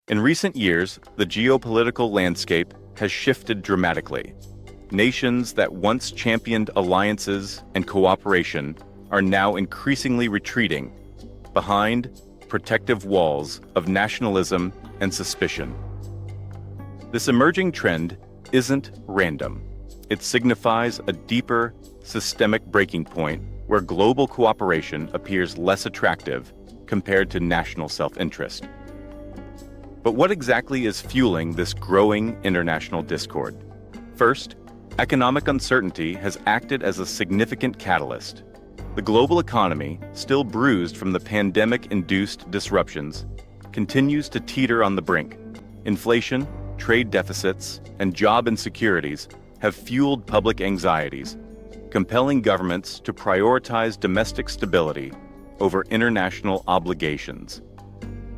In recent years, the geopolitical landscape has shifted dramatically. Nations that once championed alliances and cooperation are now increasingly retreating behind protective walls of nationalism and suspicion. This emerging trend isn't random. It signifies a deeper, systemic breaking point where global cooperation appears less attractive compared to national self-interest. But what exactly is fueling this growing international discord? First, economic uncertainty has acted as a significant catalyst. The global economy, still bruised from the pandemic-induced disruptions, continues to teeter on the brink. Inflation, trade deficits, and job insecurities have fueled public anxieties, compelling governments to prioritize domestic stability over international obligations.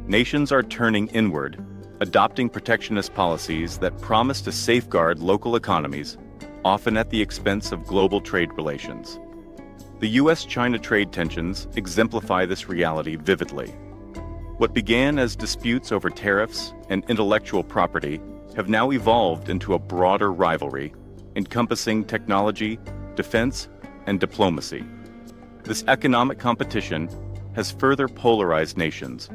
Nations are turning inward, adopting protectionist policies that promise to safeguard local economies, often at the expense of global trade relations. The U.S.-China trade tensions exemplify this reality vividly. What began as disputes over tariffs and intellectual property have now evolved into a broader rivalry, encompassing technology, defense, and diplomacy. This economic competition has further polarized nations,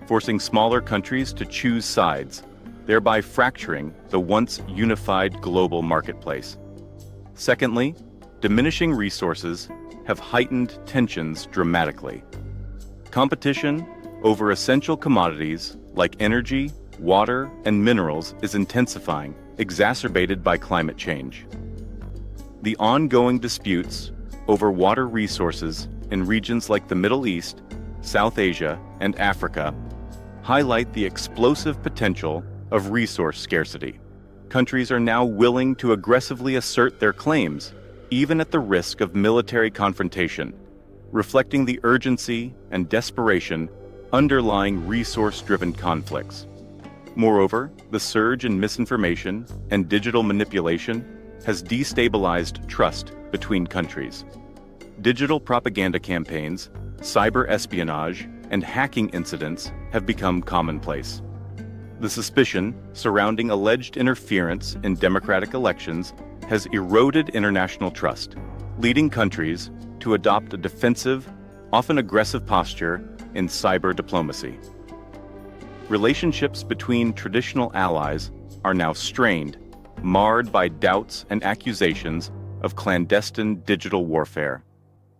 forcing smaller countries to choose sides, thereby fracturing the once unified global marketplace. Secondly, diminishing resources have heightened tensions dramatically. Competition over essential commodities like energy, water, and minerals is intensifying, exacerbated by climate change. The ongoing disputes over water resources in regions like the Middle East, South Asia, and Africa highlight the explosive potential of resource scarcity. Countries are now willing to aggressively assert their claims, even at the risk of military confrontation, reflecting the urgency and desperation underlying resource-driven conflicts. Moreover, the surge in misinformation and digital manipulation has destabilized trust between countries. Digital propaganda campaigns, cyber espionage, and hacking incidents have become commonplace. The suspicion surrounding alleged interference in democratic elections has eroded international trust, leading countries to adopt a defensive, often aggressive posture in cyber diplomacy. Relationships between traditional allies are now strained, marred by doubts and accusations of clandestine digital warfare.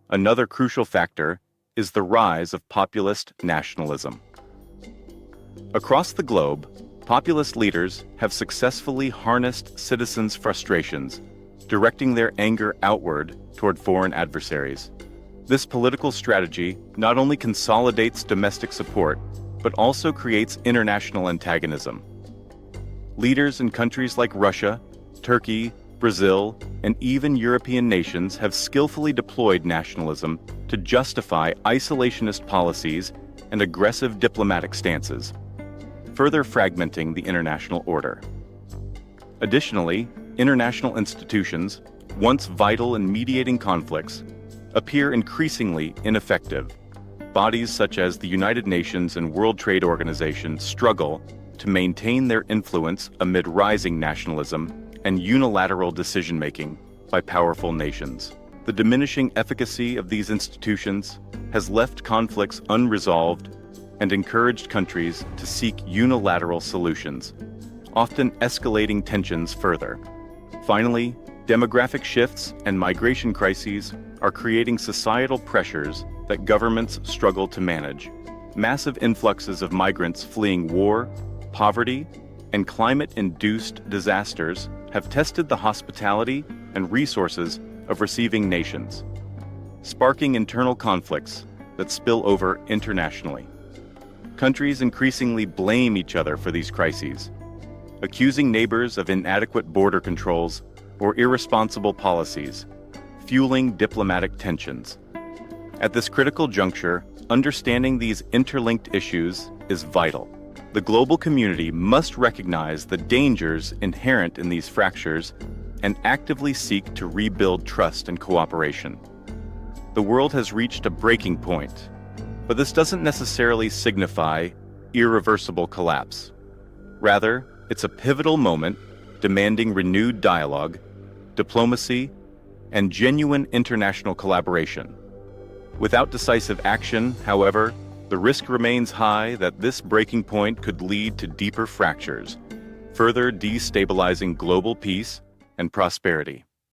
Another crucial factor is the rise of populist nationalism. Across the globe, populist leaders have successfully harnessed citizens' frustrations, directing their anger outward toward foreign adversaries. This political strategy not only consolidates domestic support, but also creates international antagonism. Leaders in countries like Russia, Turkey, Brazil, and even European nations have skillfully deployed nationalism to justify isolationist policies and aggressive diplomatic stances, further fragmenting the international order. Additionally, international institutions, once vital in mediating conflicts, appear increasingly ineffective. Bodies such as the United Nations and World Trade Organization struggle to maintain their influence amid rising nationalism and unilateral decision-making by powerful nations. The diminishing efficacy of these institutions has left conflicts unresolved and encouraged countries to seek unilateral solutions, often escalating tensions further. Finally, demographic shifts and migration crises are creating societal pressures that governments struggle to manage. Massive influxes of migrants fleeing war, poverty, and climate-induced disasters have tested the hospitality and resources of receiving nations, sparking internal conflicts that spill over internationally. Countries increasingly blame each other for these crises, accusing neighbors of inadequate border controls or irresponsible policies, fueling diplomatic tensions. At this critical juncture, understanding these interlinked issues is vital. The global community must recognize the dangers inherent in these fractures and actively seek to rebuild trust and cooperation. The world has reached a breaking point, but this doesn't necessarily signify irreversible collapse. Rather, it's a pivotal moment demanding renewed dialogue, diplomacy, and genuine international collaboration. Without decisive action, however, the risk remains high that this breaking point could lead to deeper fractures, further destabilizing global peace and prosperity.